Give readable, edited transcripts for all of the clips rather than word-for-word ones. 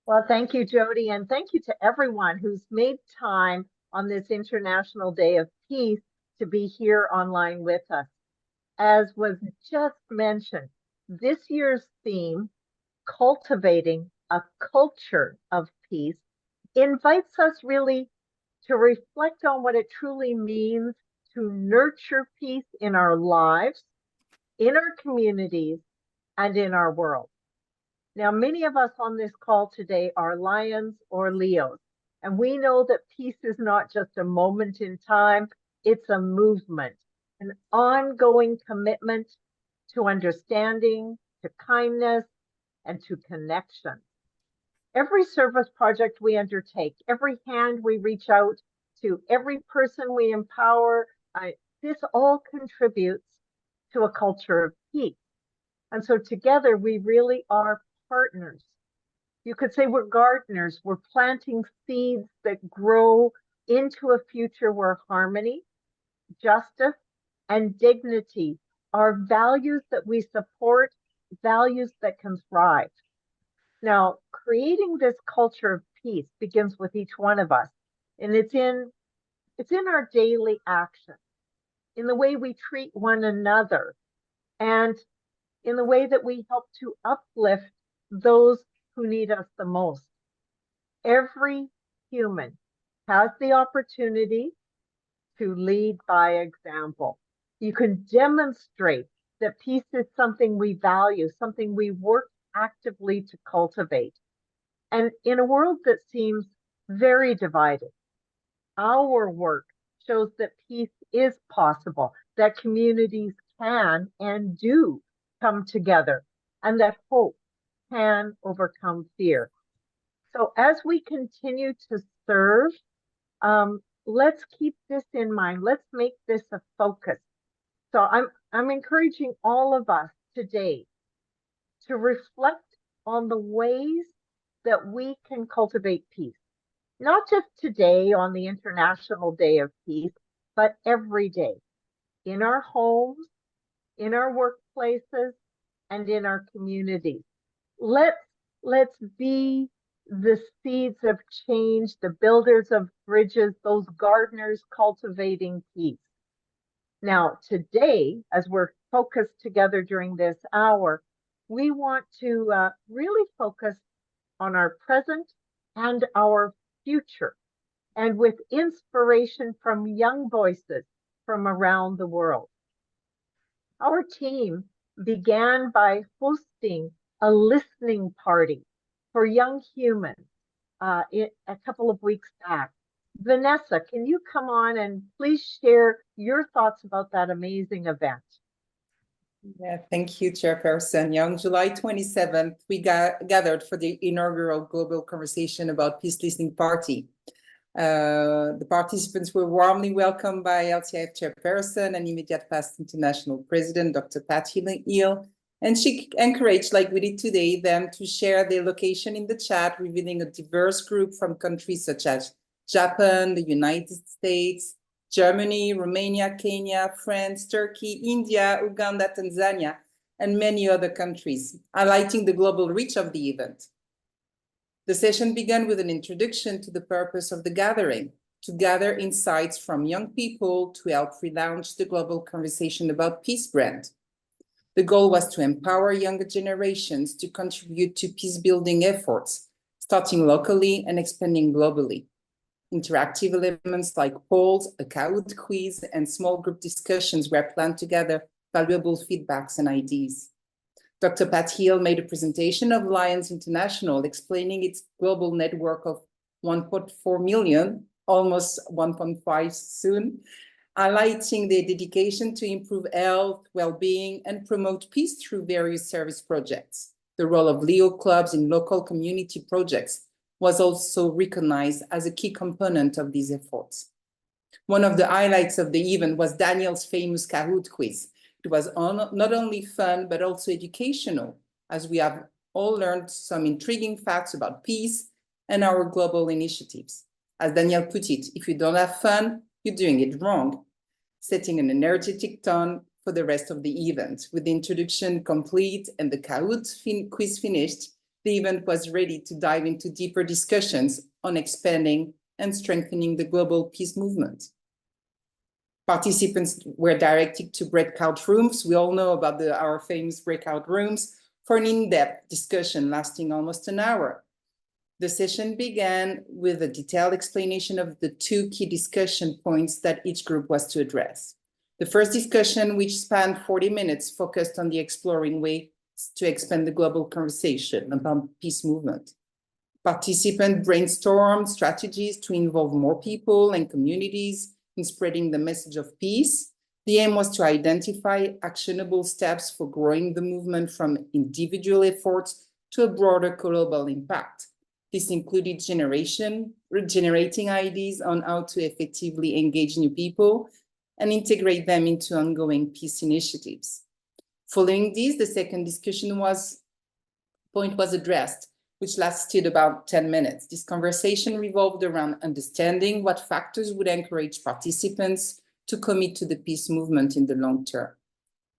Well, thank you, Jody, and thank you to everyone who's made time on this International Day of Peace to be here online with us. As was just mentioned, this year's theme, Cultivating a Culture of Peace, invites us really to reflect on what it truly means to nurture peace in our lives, in our communities, and in our world. Now, many of us on this call today are Lions or Leos, and we know that peace is not just a moment in time, it's a movement, an ongoing commitment to understanding, to kindness, and to connection. Every service project we undertake, every hand we reach out to, every person we empower, this all contributes to a culture of peace. And so together we really are partners. You could say we're gardeners. We're planting seeds that grow into a future where harmony, justice, and dignity are values that we support, values that can thrive. Now, creating this culture of peace begins with each one of us, and it's in our daily action, in the way we treat one another, and in the way that we help to uplift those who need us the most. Every human has the opportunity to lead by example. You can demonstrate that peace is something we value, something we work actively to cultivate. And in a world that seems very divided, our work shows that peace is possible, that communities can and do come together, and that hope can overcome fear. So as we continue to serve, let's keep this in mind. Let's make this a focus. So I'm encouraging all of us today to reflect on the ways that we can cultivate peace, not just today on the International Day of Peace, but every day in our homes, in our workplaces, and in our communities. Let's be the seeds of change, the builders of bridges, those gardeners cultivating peace. Now, today, as we're focused together during this hour, we want to really focus on our present and our future, and with inspiration from young voices from around the world. Our team began by hosting a listening party for young humans a couple of weeks back. Vanessa, can you come on and please share your thoughts about that amazing event? Yeah, thank you, Chairperson. Yeah, on July 27th, we gathered for the inaugural Global Conversation about Peace Listening Party. The participants were warmly welcomed by LCIF Chairperson and immediate past International President, Dr. Patti Hill, and she encouraged, like we did today, them to share their location in the chat, revealing a diverse group from countries such as Japan, the United States, Germany, Romania, Kenya, France, Turkey, India, Uganda, Tanzania, and many other countries, highlighting the global reach of the event. The session began with an introduction to the purpose of the gathering, to gather insights from young people to help relaunch the global conversation about peace brand. The goal was to empower younger generations to contribute to peace-building efforts, starting locally and expanding globally. Interactive elements like polls, a Kahoot quiz, and small group discussions were planned to gather valuable feedbacks and ideas. Dr. Patti Hill made a presentation of Lions International, explaining its global network of 1.4 million, almost 1.5 soon, highlighting their dedication to improve health, well-being, and promote peace through various service projects. The role of Leo clubs in local community projects was also recognized as a key component of these efforts. One of the highlights of the event was Daniel's famous Kahoot quiz. It was not only fun, but also educational, as we have all learned some intriguing facts about peace and our global initiatives. As Daniel put it, if you don't have fun, you're doing it wrong, setting an energetic tone for the rest of the event. With the introduction complete and the Kahoot quiz finished, the event was ready to dive into deeper discussions on expanding and strengthening the global peace movement. Participants were directed to breakout rooms. We all know about our famous breakout rooms for an in-depth discussion lasting almost an hour. The session began with a detailed explanation of the two key discussion points that each group was to address. The first discussion, which spanned 40 minutes, focused on the exploring ways to expand the global conversation about peace movement. Participants brainstormed strategies to involve more people and communities in spreading the message of peace. The aim was to identify actionable steps for growing the movement from individual efforts to a broader global impact. This included generating ideas on how to effectively engage new people and integrate them into ongoing peace initiatives. Following this, the second discussion point was addressed, which lasted about 10 minutes. This conversation revolved around understanding what factors would encourage participants to commit to the peace movement in the long term.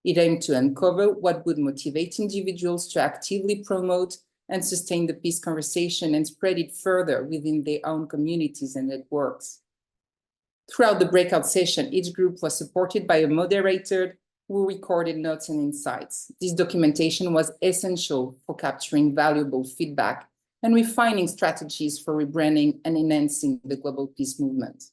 It aimed to uncover what would motivate individuals to actively promote and sustain the peace conversation and spread it further within their own communities and networks. Throughout the breakout session, each group was supported by a moderator who recorded notes and insights. This documentation was essential for capturing valuable feedback and refining strategies for rebranding and enhancing the global peace movement.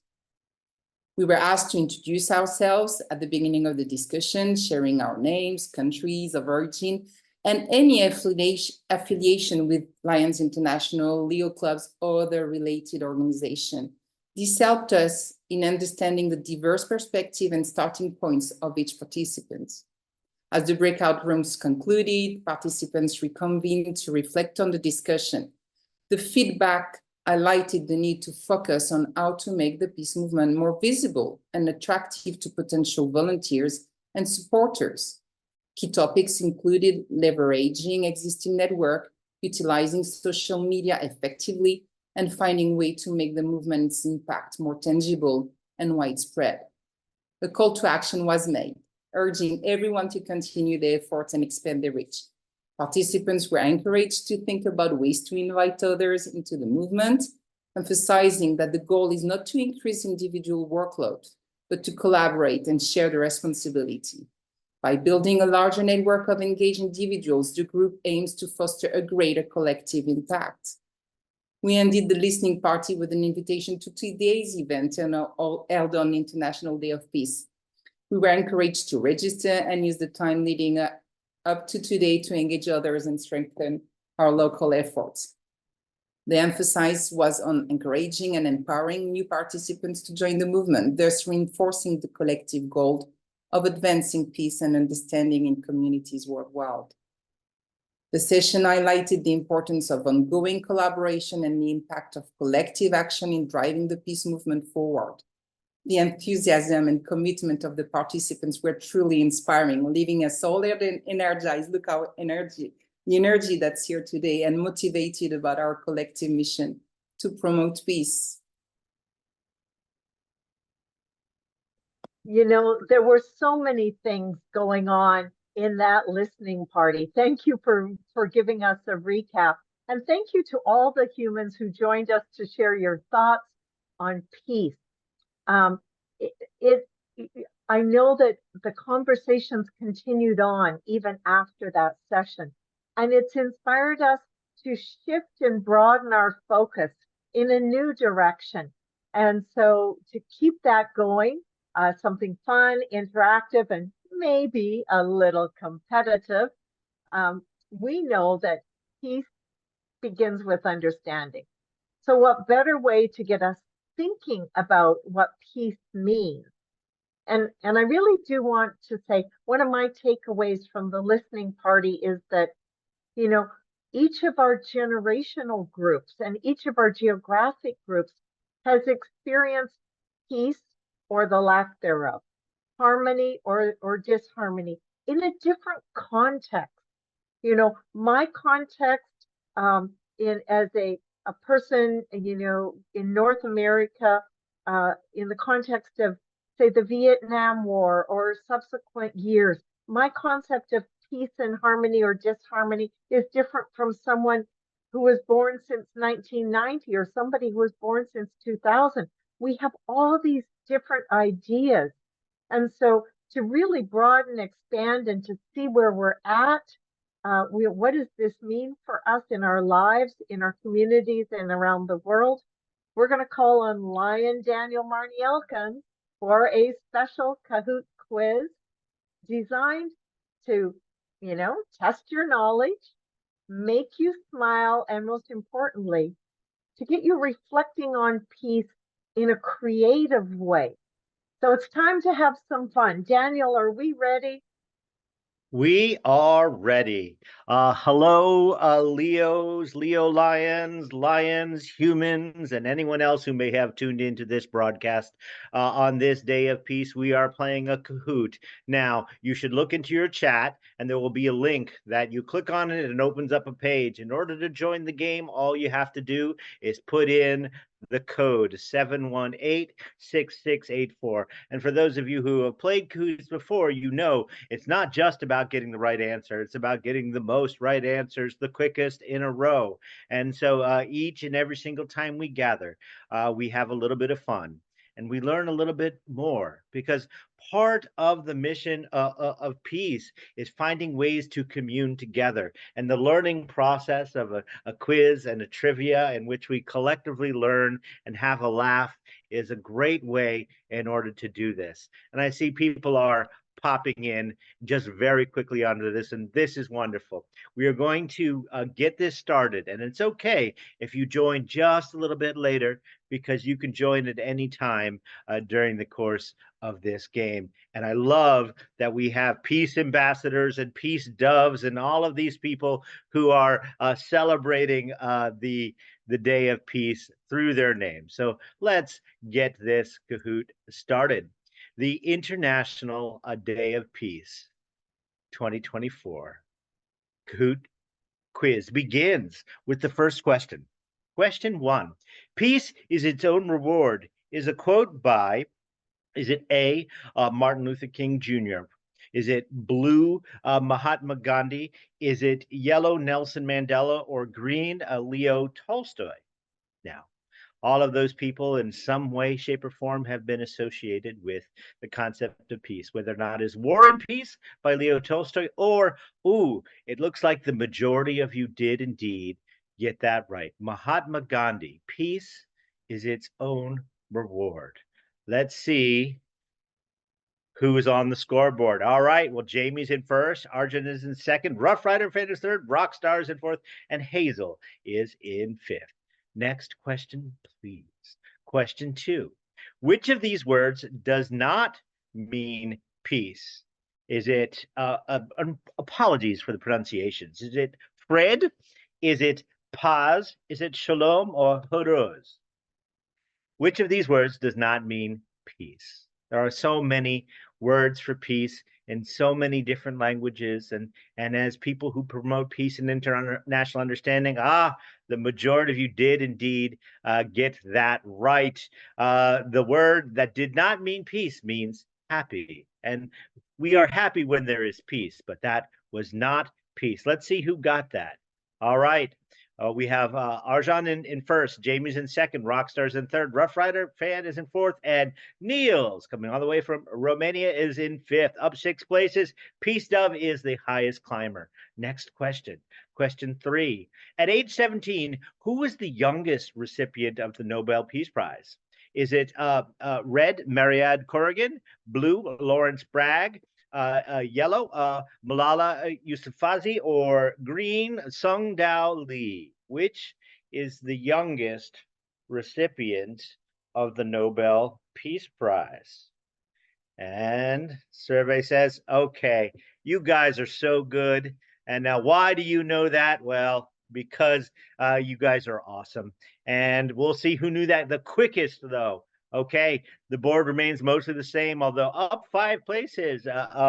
We were asked to introduce ourselves at the beginning of the discussion, sharing our names, countries of origin, and any affiliation with Lions International, Leo Clubs, or other related organizations. This helped us in understanding the diverse perspective and starting points of each participant. As the breakout rooms concluded, participants reconvened to reflect on the discussion. The feedback highlighted the need to focus on how to make the peace movement more visible and attractive to potential volunteers and supporters. Key topics included leveraging existing network, utilizing social media effectively, and finding ways to make the movement's impact more tangible and widespread. A call to action was made, urging everyone to continue their efforts and expand their reach. Participants were encouraged to think about ways to invite others into the movement, emphasizing that the goal is not to increase individual workload, but to collaborate and share the responsibility. By building a larger network of engaged individuals, the group aims to foster a greater collective impact. We ended the listening party with an invitation to today's event held on International Day of Peace. We were encouraged to register and use the time leading up to today to engage others and strengthen our local efforts. The emphasis was on encouraging and empowering new participants to join the movement, thus reinforcing the collective goal of advancing peace and understanding in communities worldwide. The session highlighted the importance of ongoing collaboration and the impact of collective action in driving the peace movement forward. The enthusiasm and commitment of the participants were truly inspiring, leaving us all energized. Look how the energy that's here today, and motivated about our collective mission to promote peace. You know, there were so many things going on in that listening party. Thank you for giving us a recap. And thank you to all the humans who joined us to share your thoughts on peace. I know that the conversations continued on even after that session, and it's inspired us to shift and broaden our focus in a new direction. And so to keep that going, something fun, interactive, and maybe a little competitive, we know that peace begins with understanding. So what better way to get us thinking about what peace means? And I really do want to say, one of my takeaways from the listening party is that, you know, each of our generational groups and each of our geographic groups has experienced peace or the lack thereof, harmony or disharmony in a different context. You know, my context as a person, you know, in North America, in the context of, say, the Vietnam War or subsequent years, my concept of peace and harmony or disharmony is different from someone who was born since 1990 or somebody who was born since 2000. We have all these different ideas. And so to really broaden, expand, and to see where we're at, what does this mean for us in our lives, in our communities, and around the world? We're going to call on Lion Daniel Marnielkin for a special Kahoot quiz designed to, test your knowledge, make you smile, and most importantly, to get you reflecting on peace in a creative way. So it's time to have some fun. Daniel, are we ready? We are ready. Hello, Leos, Leo lions, humans, and anyone else who may have tuned into this broadcast. On this day of peace, we are playing a Kahoot. Now, you should look into your chat, and there will be a link that you click on it and it opens up a page. In order to join the game, all you have to do is put in the code 718-6684. And for those of you who have played Kahoots before, you know it's not just about getting the right answer. It's about getting the most right answers the quickest in a row. And so each and every single time we gather, we have a little bit of fun. And we learn a little bit more, because part of the mission of peace is finding ways to commune together. And the learning process of a quiz and a trivia in which we collectively learn and have a laugh is a great way in order to do this. And I see people are popping in just very quickly onto this, and this is wonderful. We are going to get this started, and it's okay if you join just a little bit later, because you can join at any time during the course of this game. And I love that we have peace ambassadors and peace doves and all of these people who are celebrating the day of peace through their name. So let's get this Kahoot started. The International Day of Peace 2024 Kahoot quiz begins with the first question. Question 1. Peace is its own reward is a quote by, is it A, Martin Luther King Jr.? Is it blue, Mahatma Gandhi? Is it yellow, Nelson Mandela? Or green, Leo Tolstoy? Now, all of those people in some way, shape, or form have been associated with the concept of peace, whether or not is War and Peace by Leo Tolstoy, or, it looks like the majority of you did indeed get that right. Mahatma Gandhi, peace is its own reward. Let's see who is on the scoreboard. All right, well, Jamie's in first, Arjun is in second, Rough Rider Fan is third, Rockstar is in fourth, and Hazel is in fifth. Next question, please. Question 2. Which of these words does not mean peace? Is it, apologies for the pronunciations, is it Fred? Is it paz? Is it shalom or horoz? Which of these words does not mean peace? There are so many words for peace in so many different languages, and as people who promote peace and international understanding, the majority of you did indeed get that right. The word that did not mean peace means happy, and we are happy when there is peace, but that was not peace. Let's see who got that. All right. We have Arjan in first, Jamie's in second, Rockstar's in third, Rough Rider Fan is in fourth, and Niels, coming all the way from Romania, is in fifth. Up 6 places, Peace Dove is the highest climber. Next question. Question 3. At age 17, who was the youngest recipient of the Nobel Peace Prize? Is it red, Mariad Corrigan, blue, Lawrence Bragg, yellow, Malala Yousafzai, or green, Sung Dao Lee? Which is the youngest recipient of the Nobel Peace Prize? And survey says, okay, you guys are so good. And now, why do you know that? Well, because you guys are awesome. And we'll see who knew that the quickest, though. Okay, the board remains mostly the same, although up 5 places.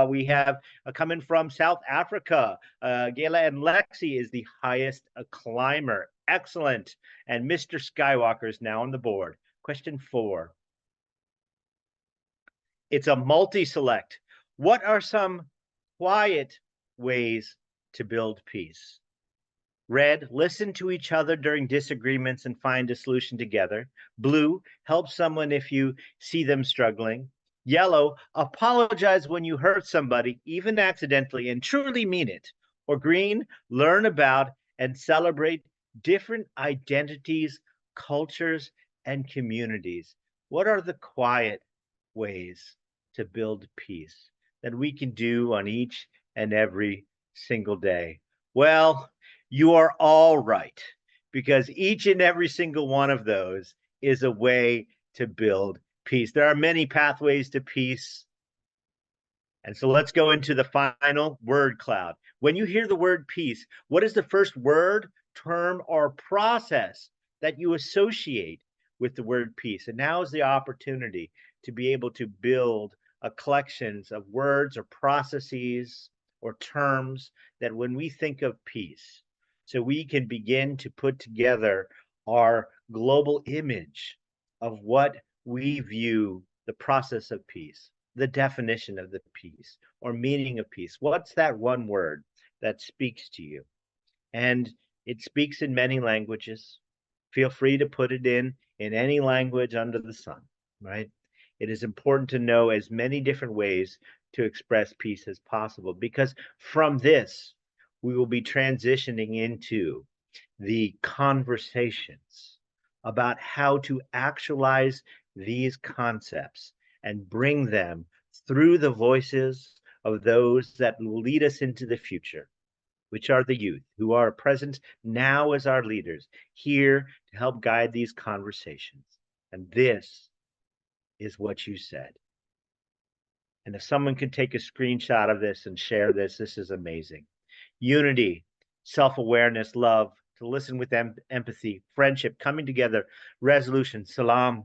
We have coming from South Africa, Gayla and Lexi is the highest climber. Excellent. And Mr. Skywalker is now on the board. Question 4. It's a multi-select. What are some quiet ways to build peace? Red, listen to each other during disagreements and find a solution together. Blue, help someone if you see them struggling. Yellow, apologize when you hurt somebody, even accidentally, and truly mean it. Or green, learn about and celebrate different identities, cultures, and communities. What are the quiet ways to build peace that we can do on each and every single day? Well, you are all right, because each and every single one of those is a way to build peace. There are many pathways to peace. And so let's go into the final word cloud. When you hear the word peace, what is the first word, term, or process that you associate with the word peace? And now is the opportunity to be able to build a collections of words or processes or terms that when we think of peace, so we can begin to put together our global image of what we view the process of peace, the definition of the peace or meaning of peace. What's that one word that speaks to you? And it speaks in many languages. Feel free to put it in any language under the sun, right? It is important to know as many different ways to express peace as possible, because from this, we will be transitioning into the conversations about how to actualize these concepts and bring them through the voices of those that will lead us into the future, which are the youth who are present now as our leaders, here to help guide these conversations. And this is what you said. And if someone can take a screenshot of this and share this, this is amazing. Unity, self-awareness, love, to listen with empathy, friendship, coming together, resolution, salam,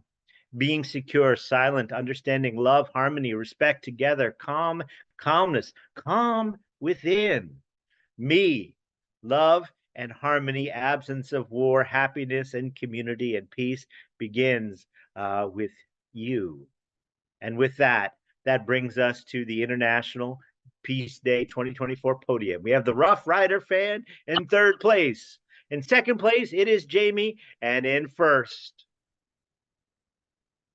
being secure, silent, understanding, love, harmony, respect, together, calm, calmness, calm within, me, love and harmony, absence of war, happiness and community and peace begins with you. And with that, that brings us to the International Peace Day 2024 podium. We have the Rough Rider fan in third place. In second place, it is Jamie. And in first,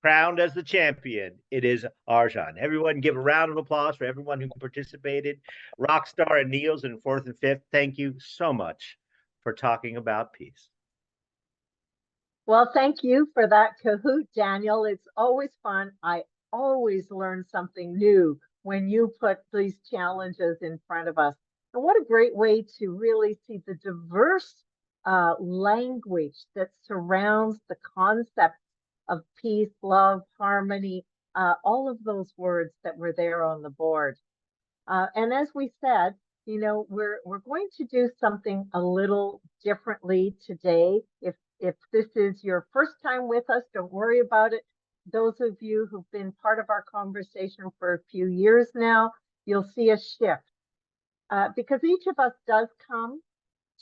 crowned as the champion, it is Arjan. Everyone give a round of applause for everyone who participated. Rockstar and Niels in fourth and fifth, thank you so much for talking about peace. Well, thank you for that Kahoot, Daniel. It's always fun. I always learn something new when you put these challenges in front of us. And what a great way to really see the diverse language that surrounds the concept of peace, love, harmony, all of those words that were there on the board. And as we said, you know, we're going to do something a little differently today. If this is your first time with us, don't worry about it. Those of you who've been part of our conversation for a few years now, you'll see a shift because each of us does come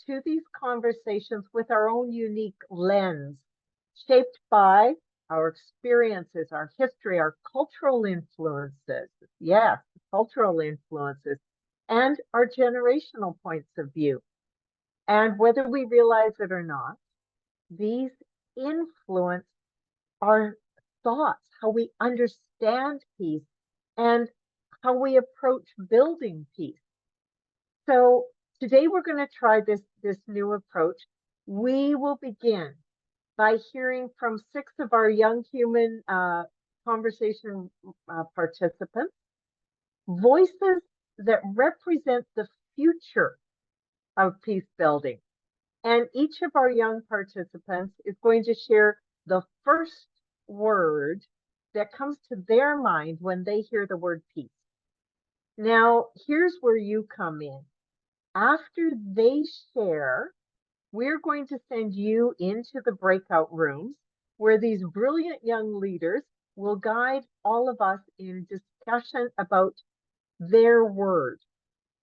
to these conversations with our own unique lens, shaped by our experiences, our history, our cultural influences. Yes, cultural influences, and our generational points of view. And whether we realize it or not, these influence our thoughts, how we understand peace, and how we approach building peace. So today we're going to try this new approach. We will begin by hearing from 6 of our young human conversation participants, voices that represent the future of peace building. And each of our young participants is going to share the first word that comes to their mind when they hear the word peace. Now, here's where you come in. After they share, we're going to send you into the breakout rooms where these brilliant young leaders will guide all of us in discussion about their word,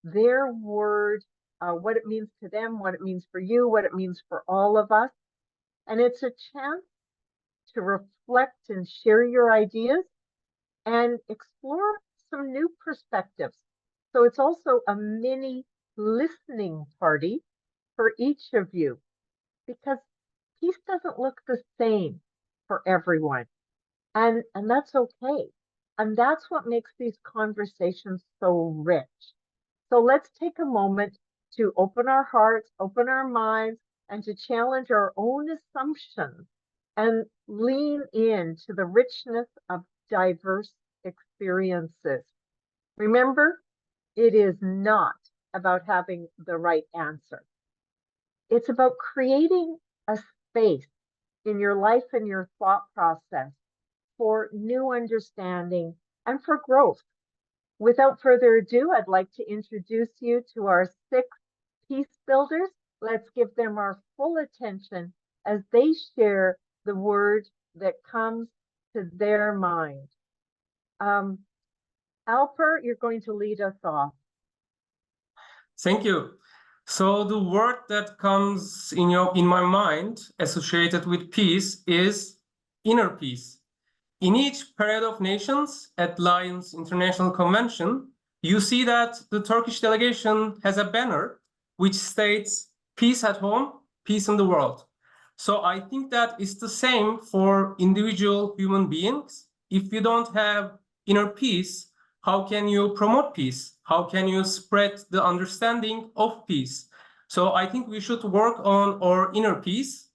what it means to them, what it means for you, what it means for all of us. And it's a chance to reflect and share your ideas and explore some new perspectives. So it's also a mini listening party for each of you, because peace doesn't look the same for everyone. And that's okay. And that's what makes these conversations so rich. So let's take a moment to open our hearts, open our minds, and to challenge our own assumptions and lean into the richness of diverse experiences. Remember, it is not about having the right answer. It's about creating a space in your life and your thought process for new understanding and for growth. Without further ado, I'd like to introduce you to our 6 peace builders. Let's give them our full attention as they share the word that comes to their mind. Alper, you're going to lead us off. Thank you. So the word that comes in my mind associated with peace is inner peace. In each Parade of Nations at Lions International Convention, you see that the Turkish delegation has a banner which states peace at home, peace in the world. So I think that it's the same for individual human beings. If you don't have inner peace, how can you promote peace? How can you spread the understanding of peace? So I think we should work on our inner peace.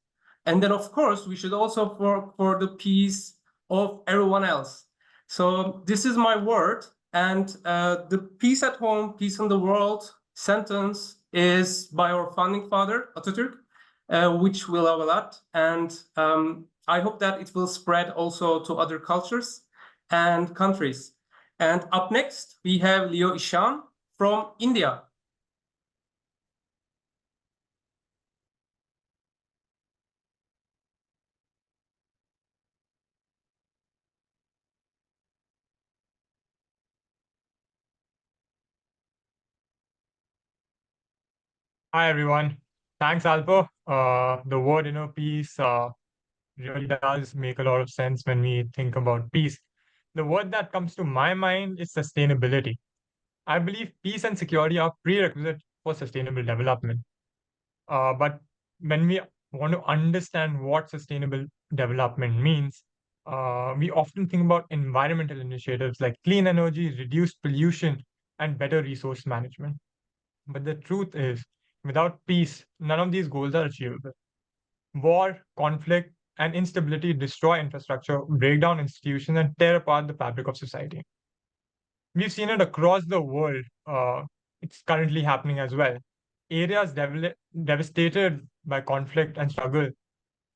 And then, of course, we should also work for the peace of everyone else. So this is my word. And the peace at home, peace in the world sentence is by our founding father, Atatürk, which we love a lot. And I hope that it will spread also to other cultures and countries. And up next, we have Leo Ishan from India. Hi, everyone. Thanks, Alpo. The word inner peace really does make a lot of sense when we think about peace. The word that comes to my mind is sustainability. I believe peace and security are prerequisite for sustainable development. But when we want to understand what sustainable development means, we often think about environmental initiatives like clean energy, reduced pollution, and better resource management. But the truth is, without peace, none of these goals are achievable. War, conflict, and instability destroy infrastructure, break down institutions, and tear apart the fabric of society. We've seen it across the world. It's currently happening as well. Areas devastated by conflict and struggle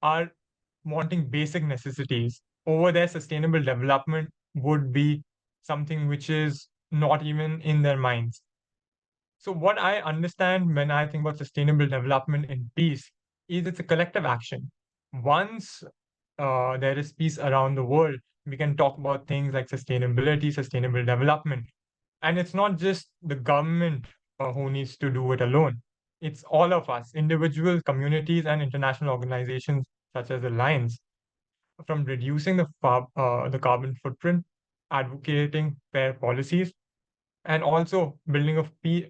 are wanting basic necessities. Over there, sustainable development would be something which is not even in their minds. So what I understand when I think about sustainable development and peace is it's a collective action. Once there is peace around the world, we can talk about things like sustainability, sustainable development. And it's not just the government who needs to do it alone. It's all of us, individuals, communities, and international organizations such as the Lions, from reducing the carbon footprint, advocating fair policies, and also building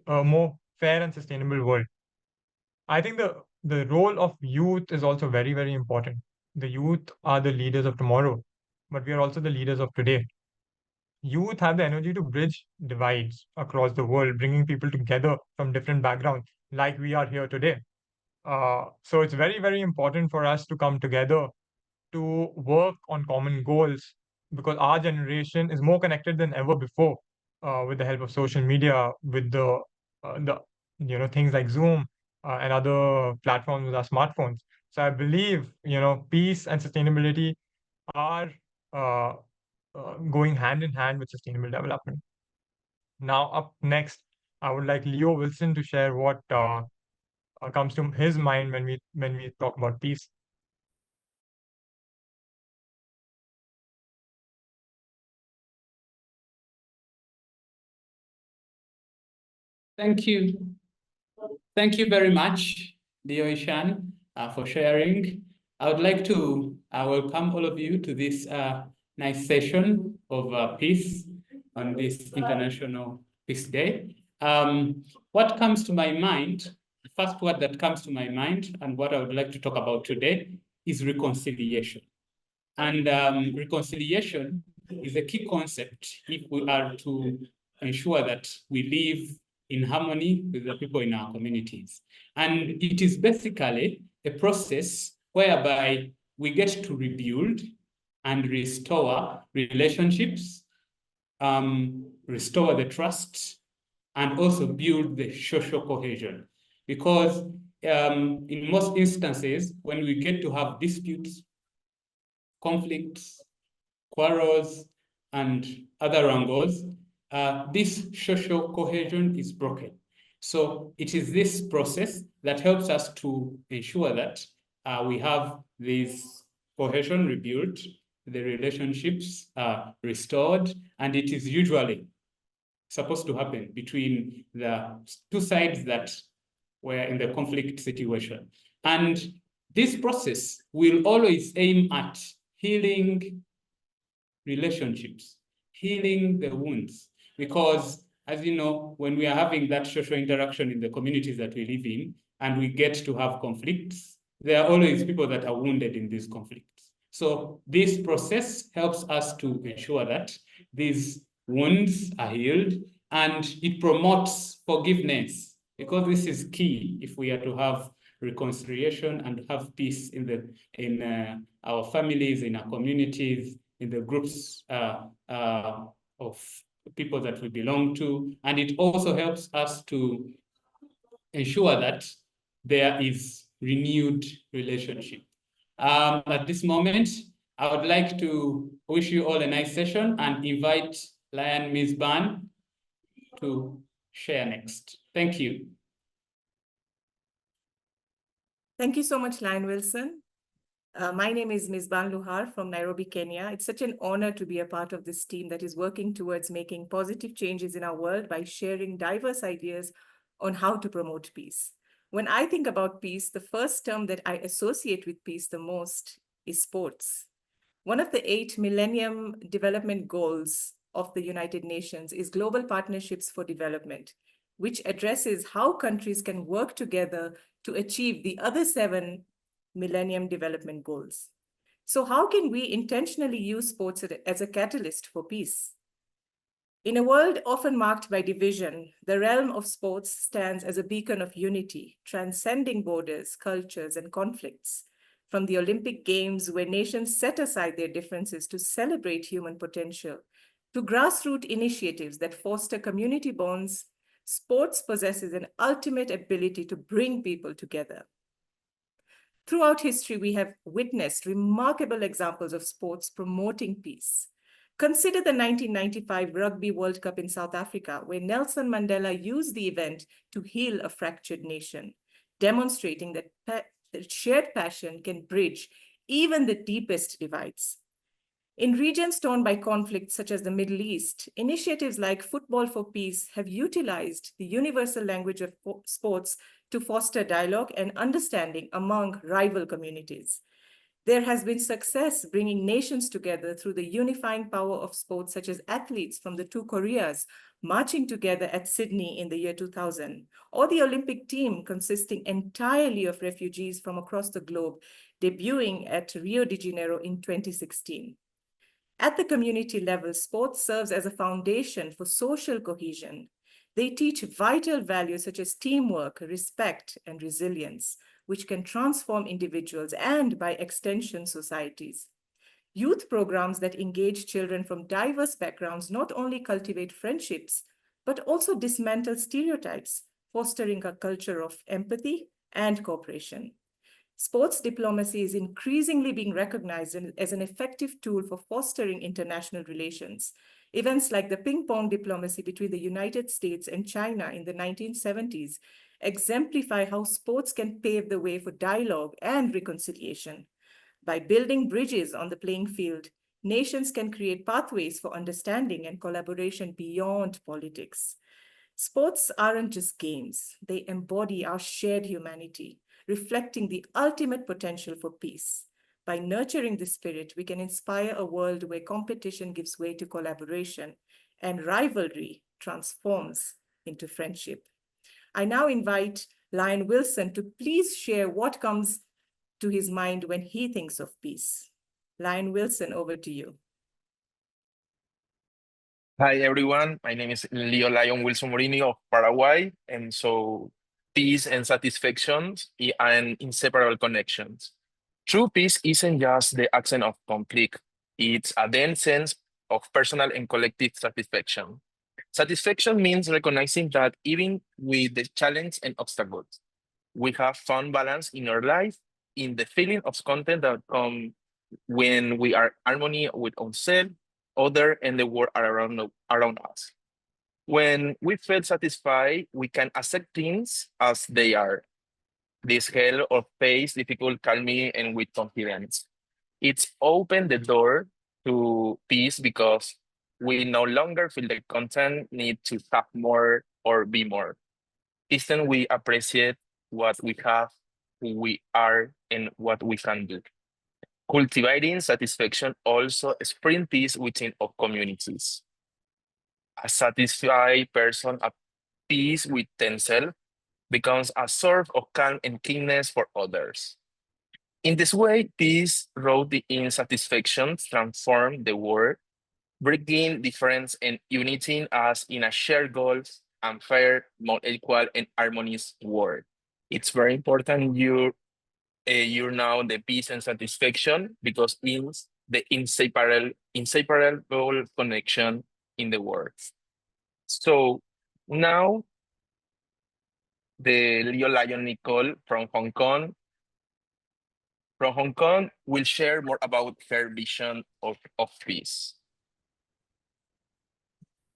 a more fair and sustainable world. I think the role of youth is also very, very important. The youth are the leaders of tomorrow, but we are also the leaders of today. Youth have the energy to bridge divides across the world, bringing people together from different backgrounds, like we are here today. So it's very, very important for us to come together to work on common goals, because our generation is more connected than ever before, with the help of social media, with the things like Zoom and other platforms with our smartphones. So I believe peace and sustainability are going hand in hand with sustainable development. Now, up next, I would like Leo Wilson to share what comes to his mind when we talk about peace. Thank you. Thank you very much, Leo Ishan, for sharing. I would like to welcome all of you to this nice session of peace on this International Peace Day. What comes to my mind, first word that comes to my mind and what I would like to talk about today is reconciliation. And reconciliation is a key concept if we are to ensure that we live in harmony with the people in our communities. And it is basically a process whereby we get to rebuild and restore relationships, restore the trust, and also build the social cohesion. Because in most instances, when we get to have disputes, conflicts, quarrels, and other wrangles, this social cohesion is broken. So it is this process that helps us to ensure that we have this cohesion rebuilt, the relationships restored, and it is usually supposed to happen between the two sides that were in the conflict situation. And this process will always aim at healing relationships, healing the wounds, because as you know, when we are having that social interaction in the communities that we live in, and we get to have conflicts, there are always people that are wounded in these conflicts. So this process helps us to ensure that these wounds are healed, and it promotes forgiveness, because this is key if we are to have reconciliation and have peace in our families, in our communities, in the groups of people that we belong to. And it also helps us to ensure that there is renewed relationship. At this moment, I would like to wish you all a nice session and invite Lion Mizban to share next. Thank you. Thank you so much, Lion Wilson. My name is Mizban Luhar from Nairobi, Kenya. It's such an honor to be a part of this team that is working towards making positive changes in our world by sharing diverse ideas on how to promote peace. When I think about peace, the first term that I associate with peace the most is sports. One of the 8 Millennium Development Goals of the United Nations is Global Partnerships for Development, which addresses how countries can work together to achieve the other 7 Millennium Development Goals. So how can we intentionally use sports as a catalyst for peace? In a world often marked by division, the realm of sports stands as a beacon of unity, transcending borders, cultures, and conflicts. From the Olympic Games, where nations set aside their differences to celebrate human potential, to grassroots initiatives that foster community bonds, sports possesses an ultimate ability to bring people together. Throughout history, we have witnessed remarkable examples of sports promoting peace. Consider the 1995 Rugby World Cup in South Africa, where Nelson Mandela used the event to heal a fractured nation, demonstrating that shared passion can bridge even the deepest divides. In regions torn by conflicts such as the Middle East, initiatives like Football for Peace have utilized the universal language of sports to foster dialogue and understanding among rival communities. There has been success bringing nations together through the unifying power of sports, such as athletes from the 2 Koreas marching together at Sydney in the year 2000, or the Olympic team consisting entirely of refugees from across the globe, debuting at Rio de Janeiro in 2016. At the community level, sports serves as a foundation for social cohesion. They teach vital values such as teamwork, respect, and resilience, which can transform individuals and, by extension, societies. Youth programs that engage children from diverse backgrounds not only cultivate friendships, but also dismantle stereotypes, fostering a culture of empathy and cooperation. Sports diplomacy is increasingly being recognized as an effective tool for fostering international relations. Events like the ping-pong diplomacy between the United States and China in the 1970s exemplify how sports can pave the way for dialogue and reconciliation. By building bridges on the playing field, nations can create pathways for understanding and collaboration beyond politics. Sports aren't just games, they embody our shared humanity, reflecting the ultimate potential for peace. By nurturing this spirit, we can inspire a world where competition gives way to collaboration and rivalry transforms into friendship. I now invite Lion Wilson to please share what comes to his mind when he thinks of peace. Lion Wilson, over to you. Hi, everyone. My name is Leo Lion Wilson Morini of Paraguay. And so peace and satisfaction are inseparable connections. True peace isn't just the absence of conflict. It's a dense sense of personal and collective satisfaction. Satisfaction means recognizing that even with the challenge and obstacles, we have found balance in our life, in the feeling of content that comes when we are harmony with ourselves, other, and the world around us. When we feel satisfied, we can accept things as they are. This help or face difficult calmly and with confidence. It's opened the door to peace because we no longer feel the content need to have more or be more. Instead, we appreciate what we have, who we are, and what we can do. Cultivating satisfaction also springs peace within our communities. A satisfied person at peace with themselves becomes a source of calm and kindness for others. In this way, peace rooted in satisfaction transforms the world, bringing difference and uniting us in a shared goal and fair, more equal, and harmonious world. It's very important you know the peace and satisfaction because it's the inseparable connection in the world. So now the Leo Lion Nicole from Hong Kong will share more about her vision of peace.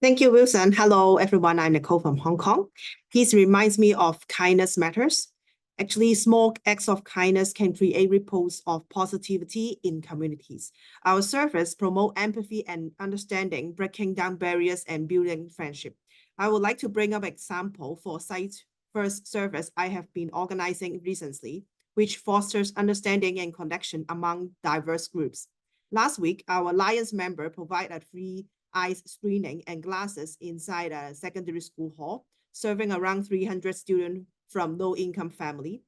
Thank you, Wilson. Hello, everyone. I'm Nicole from Hong Kong. Peace reminds me of kindness matters. Actually, small acts of kindness can create ripples of positivity in communities. Our service promotes empathy and understanding, breaking down barriers and building friendship. I would like to bring up an example for site-first service I have been organizing recently, which fosters understanding and connection among diverse groups. Last week, our Alliance member provided free eyes screening and glasses inside a secondary school hall, serving around 300 students from low-income family.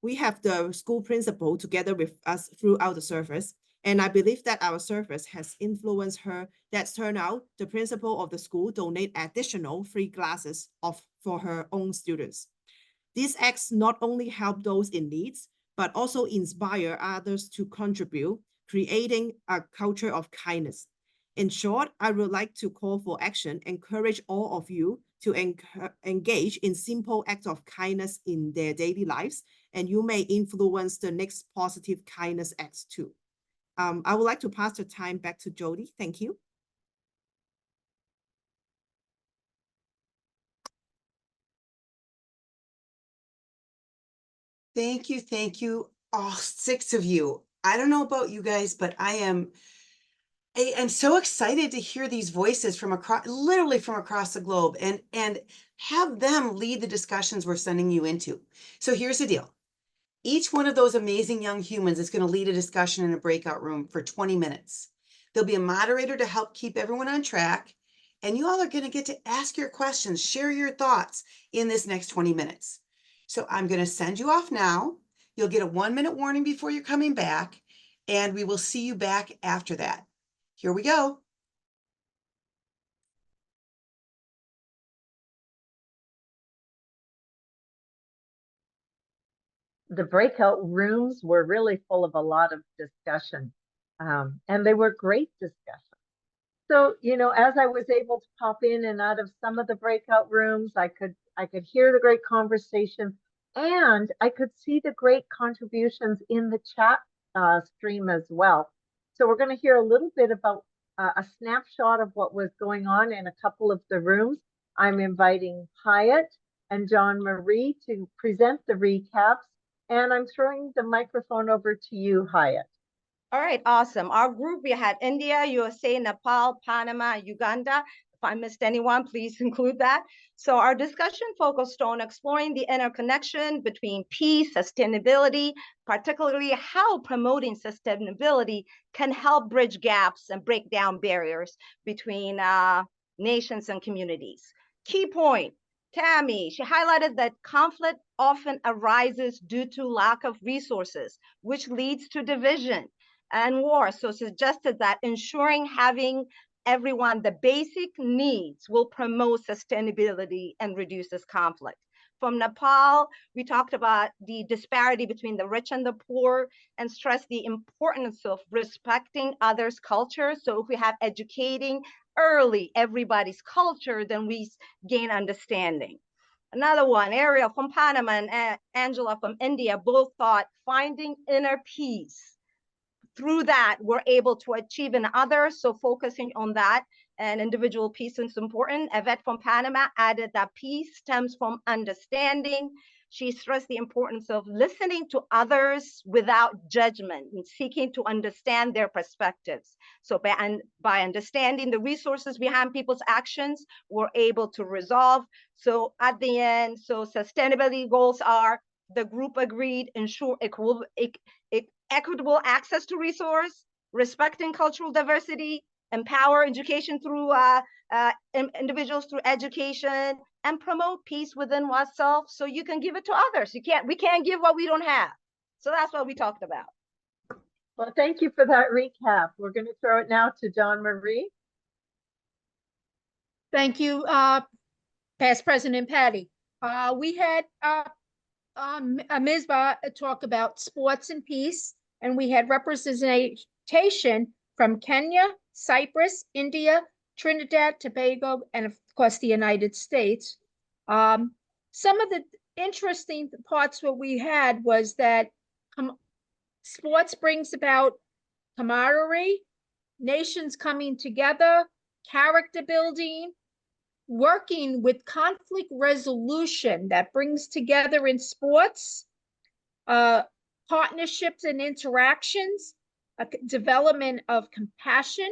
We have the school principal together with us throughout the service, and I believe that our service has influenced her. That's turned out the principal of the school donate additional free glasses for her own students. These acts not only help those in need, but also inspire others to contribute, creating a culture of kindness. In short, I would like to call for action, encourage all of you to engage in simple acts of kindness in their daily lives, and you may influence the next positive kindness acts too. I would like to pass the time back to Jody. Thank you. Thank you, all 6 of you. I don't know about you guys, but I am so excited to hear these voices from literally from across the globe and have them lead the discussions we're sending you into. So here's the deal. Each one of those amazing young humans is going to lead a discussion in a breakout room for 20 minutes. There'll be a moderator to help keep everyone on track, and you all are going to get to ask your questions, share your thoughts in this next 20 minutes. So I'm going to send you off now. You'll get a 1-minute warning before you're coming back, and we will see you back after that. Here we go. The breakout rooms were really full of a lot of discussion, and they were great discussions. So, as I was able to pop in and out of some of the breakout rooms, I could hear the great conversation, and I could see the great contributions in the chat stream as well. So we're going to hear a little bit about a snapshot of what was going on in a couple of the rooms. I'm inviting Hyatt and John Marie to present the recaps, and I'm throwing the microphone over to you, Hyatt. All right, awesome. Our group, we had India, USA, Nepal, Panama, Uganda. If I missed anyone, please include that. So our discussion focused on exploring the interconnection between peace, sustainability, particularly how promoting sustainability can help bridge gaps and break down barriers between nations and communities. Key point, Tammy, she highlighted that conflict often arises due to lack of resources, which leads to division and war. So suggested that ensuring having everyone the basic needs will promote sustainability and reduces conflict. From Nepal, we talked about the disparity between the rich and the poor and stressed the importance of respecting others' culture. So if we have educating early everybody's culture, then we gain understanding. Another one, Ariel from Panama and Angela from India, both thought finding inner peace. Through that, we're able to achieve in others. So focusing on that and individual peace is important. Yvette from Panama added that peace stems from understanding. She stressed the importance of listening to others without judgment and seeking to understand their perspectives. So by understanding the resources behind people's actions, we're able to resolve. So at the end, so sustainability goals are, the group agreed, ensure equitable access to resource, respecting cultural diversity, empower education through individuals through education, and promote peace within oneself so you can give it to others. We can't give what we don't have. So that's what we talked about. Well, thank you for that recap. We're going to throw it now to Dawn Marie. Thank you, Past President Patti. We had Misbah talk about sports and peace, and we had representation from Kenya, Cyprus, India, Trinidad, Tobago, and of course the United States. Some of the interesting parts what we had was that sports brings about camaraderie, nations coming together, character building, working with conflict resolution that brings together in sports, partnerships and interactions, development of compassion.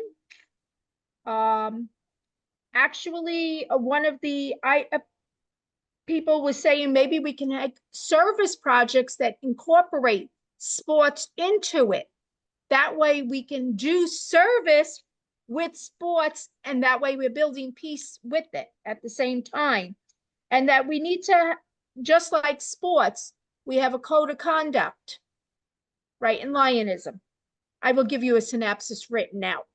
Actually, one of the people was saying maybe we can have service projects that incorporate sports into it. That way we can do service with sports, and that way we're building peace with it at the same time. And that we need to, just like sports, we have a code of conduct, right, in Lionism. I will give you a synopsis written out.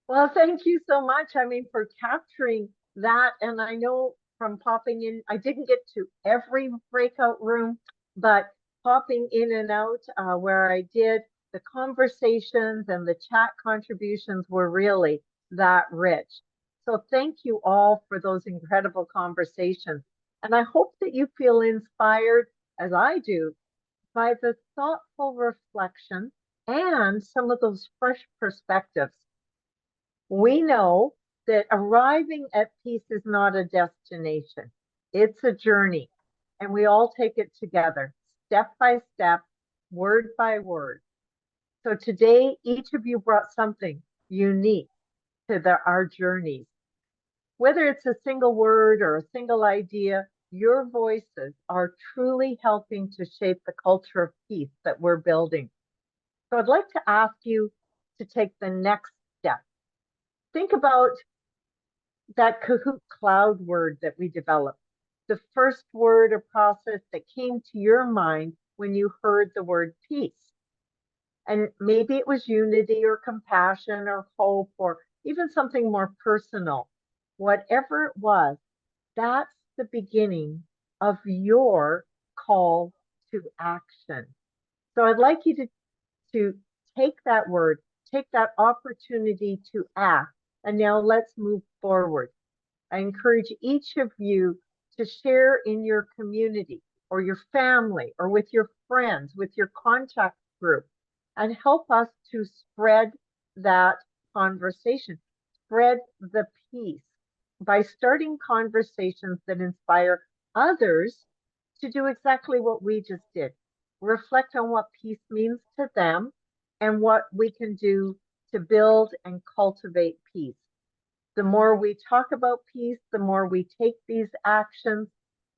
Well, thank you so much. I mean, for capturing that. And I know from popping in, I didn't get to every breakout room, but popping in and out where I did, the conversations and the chat contributions were really that rich. So thank you all for those incredible conversations. And I hope that you feel inspired, as I do, by the thoughtful reflection and some of those fresh perspectives. We know that arriving at peace is not a destination. It's a journey, and we all take it together, step by step, word by word. So today, each of you brought something unique to our journeys. Whether it's a single word or a single idea, your voices are truly helping to shape the culture of peace that we're building. So I'd like to ask you to take the next step. Think about that Kahoot cloud word that we developed, the first word or process that came to your mind when you heard the word peace. And maybe it was unity or compassion or hope or even something more personal. Whatever it was, that's the beginning of your call to action. So I'd like you to take that word, take that opportunity to act, and now let's move forward. I encourage each of you to share in your community or your family or with your friends, with your contact group, and help us to spread that conversation, spread the peace by starting conversations that inspire others to do exactly what we just did. Reflect on what peace means to them and what we can do to build and cultivate peace. The more we talk about peace, the more we take these actions,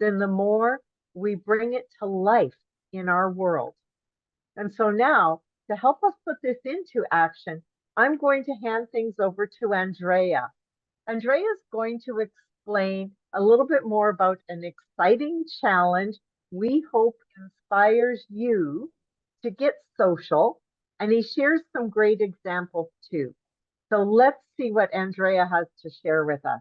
then the more we bring it to life in our world. And so now, to help us put this into action, I'm going to hand things over to Andrea. Andrea is going to explain a little bit more about an exciting challenge we hope inspires you to get social, and he shares some great examples too. So let's see what Andrea has to share with us.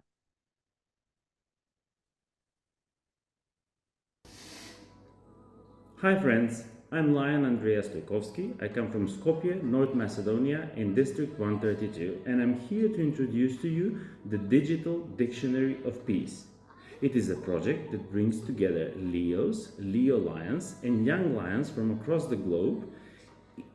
Hi friends, I'm Lion Andreas Stojkowski. I come from Skopje, North Macedonia in District 132, and I'm here to introduce to you the Digital Dictionary of Peace. It is a project that brings together Leos, Leo lions, and young lions from across the globe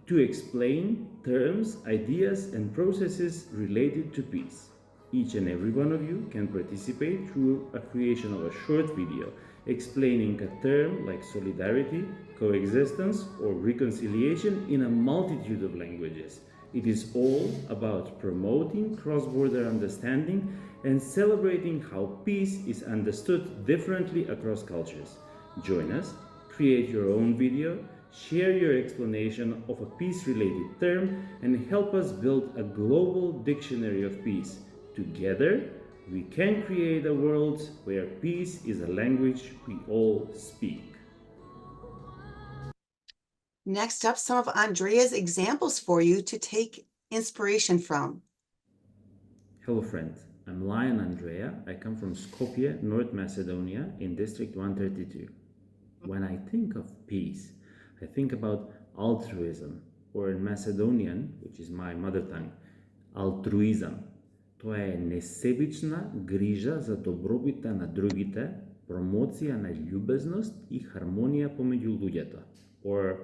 to explain terms, ideas, and processes related to peace. Each and every one of you can participate through a creation of a short video explaining a term like solidarity, coexistence, or reconciliation in a multitude of languages. It is all about promoting cross-border understanding and celebrating how peace is understood differently across cultures. Join us, create your own video, share your explanation of a peace-related term, and help us build a global dictionary of peace. Together, we can create a world where peace is a language we all speak. Next up, some of Andrea's examples for you to take inspiration from. Hello friends, I'm Lion Andrea. I come from Skopje, North Macedonia in District 132. When I think of peace, I think about altruism, or in Macedonian, which is my mother tongue, altruizam. Тоа е несебична грижа за добробита на другите, промоција на љубезност и хармонија помеѓу луѓето, or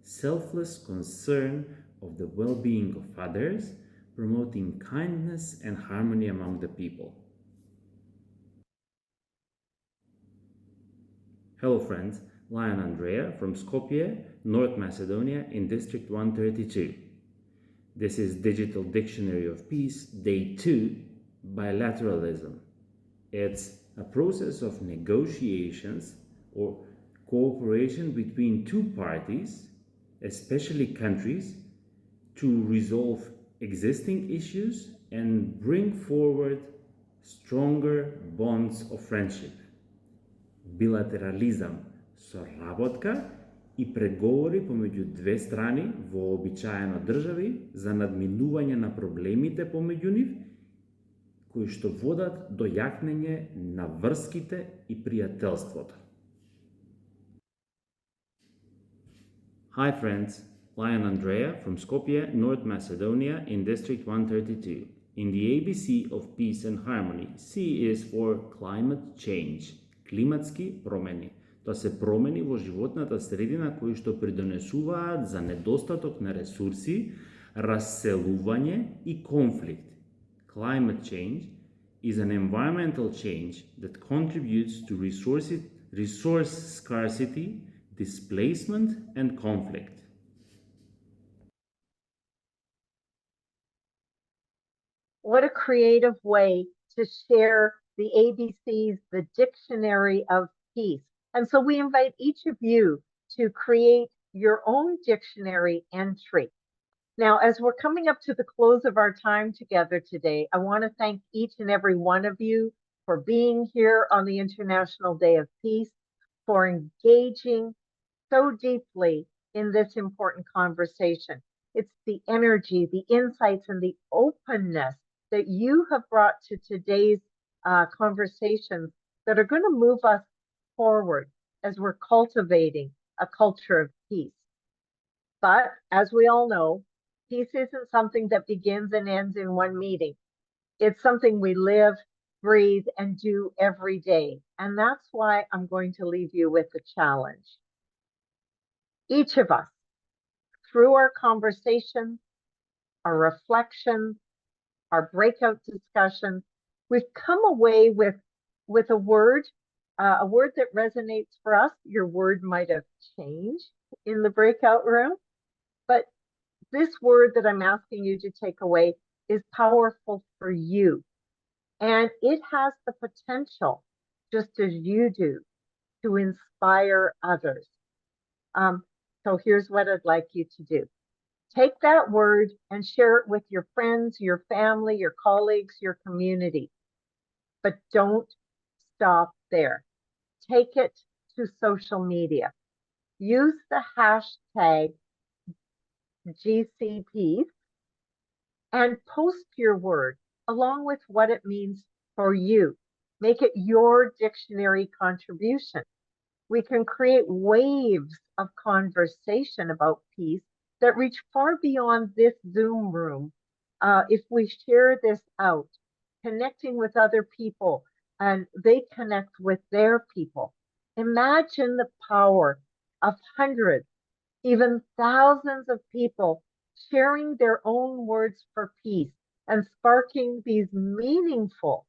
selfless concern of the well-being of others, promoting kindness and harmony among the people. Hello friends, Lion Andrea from Skopje, North Macedonia in District 132. This is Digital Dictionary of Peace, Day 2, Bilateralism. It's a process of negotiations or cooperation between two parties, especially countries, to resolve existing issues and bring forward stronger bonds of friendship. Bilateralizam, соработка и преговори помеѓу две страни, вообичаено држави, за надминување на проблемите помеѓу нив, кои што водат до јакнење на врските и пријателството. Hi friends, Lion Andrea from Skopje, North Macedonia in District 132. In the ABC of Peace and Harmony, C is for climate change, климатски промени. Тоа се промени во животната средина кои што придонесуваат за недостаток на ресурси, раселување и конфликт. Climate change is an environmental change that contributes to resource scarcity, displacement, and conflict. What a creative way to share the ABCs, the Dictionary of Peace. And so we invite each of you to create your own dictionary entry. Now, as we're coming up to the close of our time together today, I want to thank each and every one of you for being here on the International Day of Peace, for engaging so deeply in this important conversation. It's the energy, the insights, and the openness that you have brought to today's conversations that are going to move us forward as we're cultivating a culture of peace. But as we all know, peace isn't something that begins and ends in one meeting. It's something we live, breathe, and do every day. And that's why I'm going to leave you with a challenge. Each of us, through our conversations, our reflections, our breakout discussions, we've come away with a word that resonates for us. Your word might have changed in the breakout room, but this word that I'm asking you to take away is powerful for you. And it has the potential, just as you do, to inspire others. So here's what I'd like you to do. Take that word and share it with your friends, your family, your colleagues, your community. But don't stop there. Take it to social media. Use the hashtag GCP and post your word along with what it means for you. Make it your dictionary contribution. We can create waves of conversation about peace that reach far beyond this Zoom room if we share this out, connecting with other people and they connect with their people. Imagine the power of hundreds, even thousands of people sharing their own words for peace and sparking these meaningful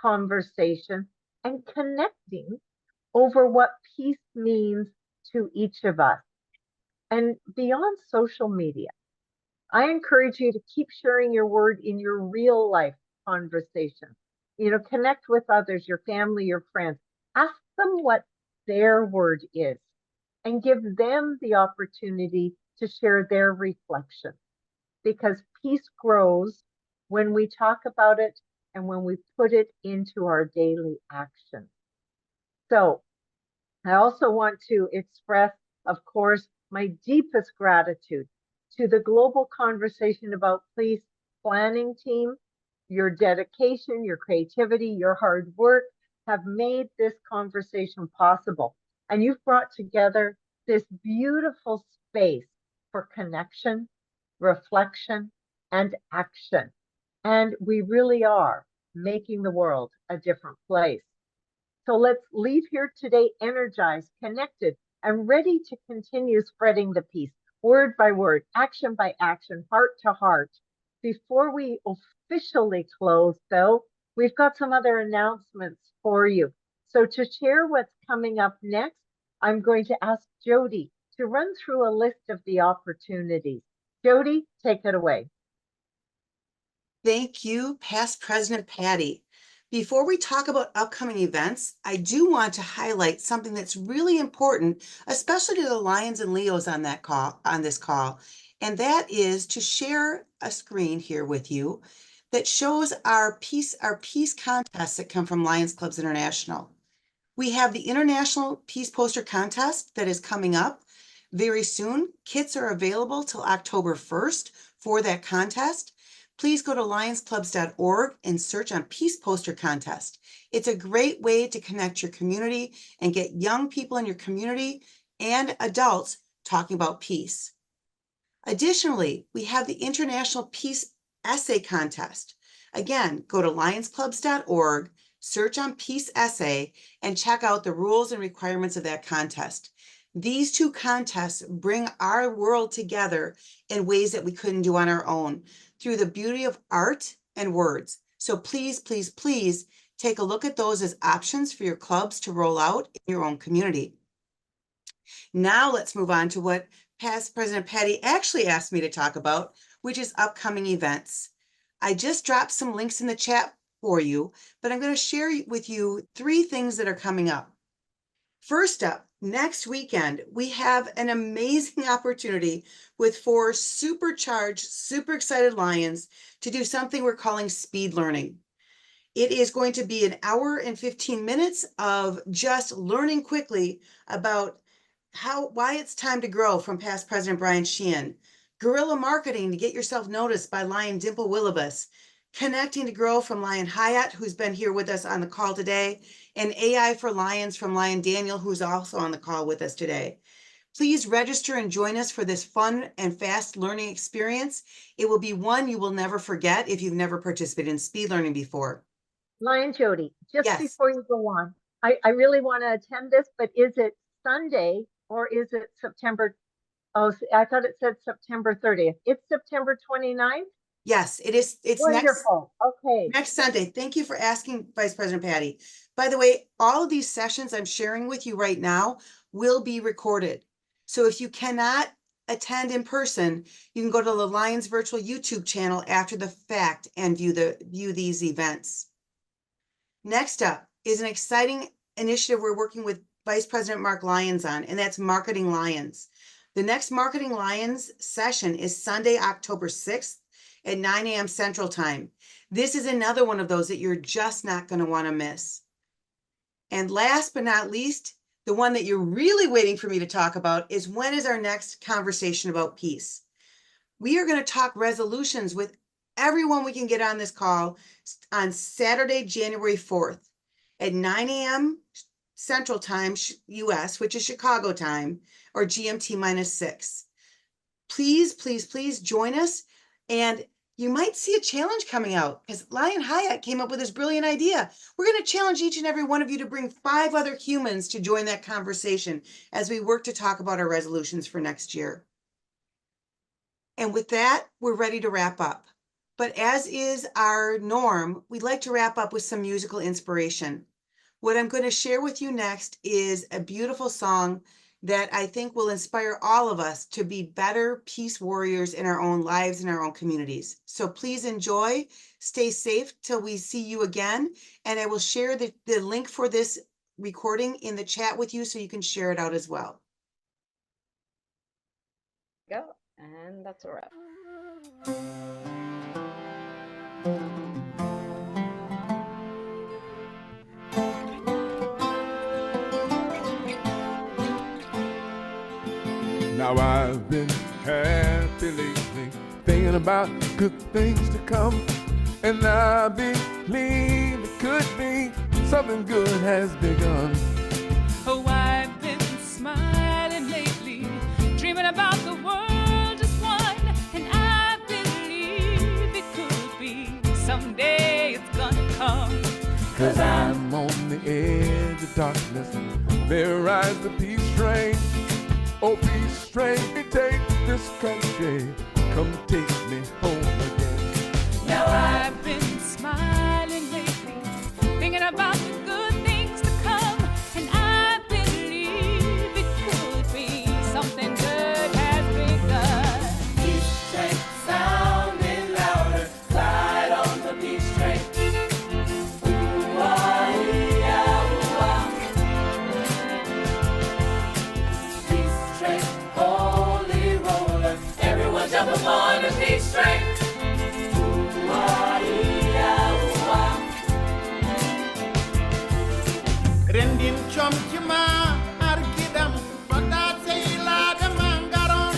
conversations and connecting over what peace means to each of us. And beyond social media, I encourage you to keep sharing your word in your real life conversations. You know, connect with others, your family, your friends. Ask them what their word is and give them the opportunity to share their reflection. Because peace grows when we talk about it and when we put it into our daily action. So I also want to express, of course, my deepest gratitude to the global conversation about peace planning team. Your dedication, your creativity, your hard work have made this conversation possible. And you've brought together this beautiful space for connection, reflection, and action. And we really are making the world a different place. So let's leave here today energized, connected, and ready to continue spreading the peace, word by word, action by action, heart to heart. Before we officially close, though, we've got some other announcements for you. So to share what's coming up next, I'm going to ask Jody to run through a list of the opportunities. Jody, take it away. Thank you, Past President Patti. Before we talk about upcoming events, I do want to highlight something that's really important, especially to the Lions and Leos on this call, and that is to share a screen here with you that shows our peace contests that come from Lions Clubs International. We have the International Peace Poster Contest that is coming up very soon. Kits are available till October 1st for that contest. Please go to lionsclubs.org and search on Peace Poster Contest. It's a great way to connect your community and get young people in your community and adults talking about peace. Additionally, we have the International Peace Essay Contest. Again, go to lionsclubs.org, search on Peace Essay, and check out the rules and requirements of that contest. These two contests bring our world together in ways that we couldn't do on our own through the beauty of art and words. So please, please, please take a look at those as options for your clubs to roll out in your own community. Now let's move on to what Past President Patti actually asked me to talk about, which is upcoming events. I just dropped some links in the chat for you, but I'm going to share with you 3 things that are coming up. First up, next weekend, we have an amazing opportunity with 4 supercharged, super excited Lions to do something we're calling speed learning. It is going to be an hour and 15 minutes of just learning quickly about why it's time to grow from Past President Brian Sheehan, guerrilla marketing to get yourself noticed by Lion Dimple Willibus, connecting to grow from Lion Hyatt, who's been here with us on the call today, and AI for Lions from Lion Daniel, who's also on the call with us today. Please register and join us for this fun and fast learning experience. It will be one you will never forget if you've never participated in speed learning before. Lion Jody, just Yes. before you go on, I really want to attend this, but is it Sunday or is it September? Oh, I thought it said September 30th. It's September 29th? Yes, it is. It's Wonderful. Okay. next Sunday. Thank you for asking, Vice President Patti. By the way, all of these sessions I'm sharing with you right now will be recorded. So if you cannot attend in person, you can go to the Lions Virtual YouTube channel after the fact and view these events. Next up is an exciting initiative we're working with Vice President Mark Lyons on, and that's Marketing Lions. The next Marketing Lions session is Sunday, October 6th at 9 a.m. Central Time. This is another one of those that you're just not going to want to miss. And last but not least, the one that you're really waiting for me to talk about is when is our next conversation about peace? We are going to talk resolutions with everyone we can get on this call on Saturday, January 4th at 9 a.m. Central Time, US, which is Chicago time, or GMT -6. Please, please, please join us. And you might see a challenge coming out because Lion Hyatt came up with this brilliant idea. We're going to challenge each and every one of you to bring 5 other humans to join that conversation as we work to talk about our resolutions for next year. And with that, we're ready to wrap up. But as is our norm, we'd like to wrap up with some musical inspiration. What I'm going to share with you next is a beautiful song that I think will inspire all of us to be better peace warriors in our own lives and our own communities. So please enjoy, stay safe till we see you again. And I will share the link for this recording in the chat with you so you can share it out as well. Go, and that's a wrap. Now I've been happy lately, thinking about good things to come. And I believe it could be something good has begun. Oh, I've been smiling lately, dreaming about the world as one. And I believe it could be someday it's gonna come. 'Cause I'm on the edge of darkness, there rides the peace train. Oh, peace train, take this country, come take me home again. Now I've been smiling lately, thinking about the good things to come. And I believe it could be something good has begun. Peace train sounding louder, glide on the peace train. Jump upon the peace train. Rendin chomchima arkidam fata seila de mangaron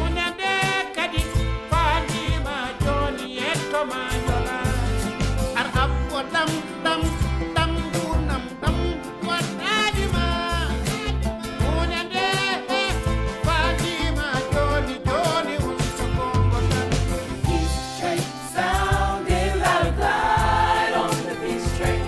unade kadi fadima joni eto manjola ar abodam dam dam bunam dam wadadima unade fadima joni joni Peace train sounding loud, glide on the peace train.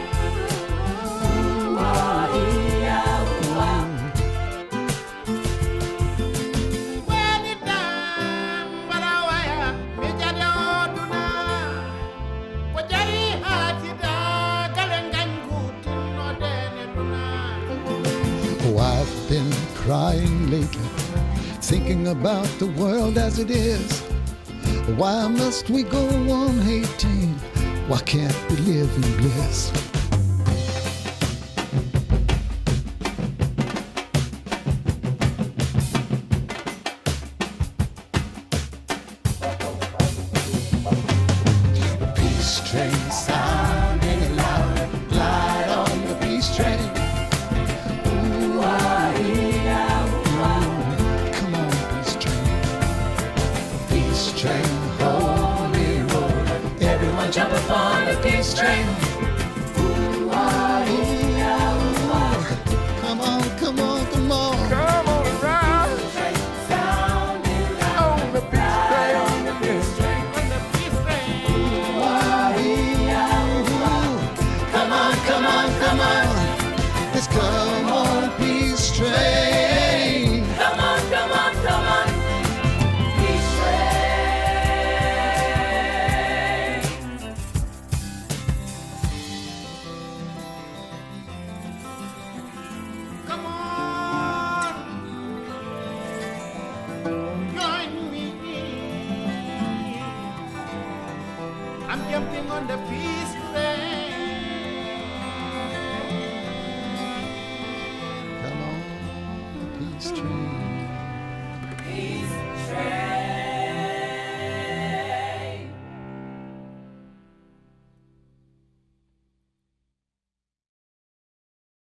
Oh, I've been crying lately, thinking about the world as it is. Why must we go on hating? Why can't we live in bliss? Peace train sounding loud, glide on the peace train. Ooh, come on, peace train. Peace train, holy roller, everyone jump upon the peace train. Ooh, come on, come on, come on. Come on and ride on the peace train. Come on, come on, come on. Let's come on, peace train. Come on, come on, come on. Peace train. Come on, join me. I'm jumping on the peace train. Come on, peace train.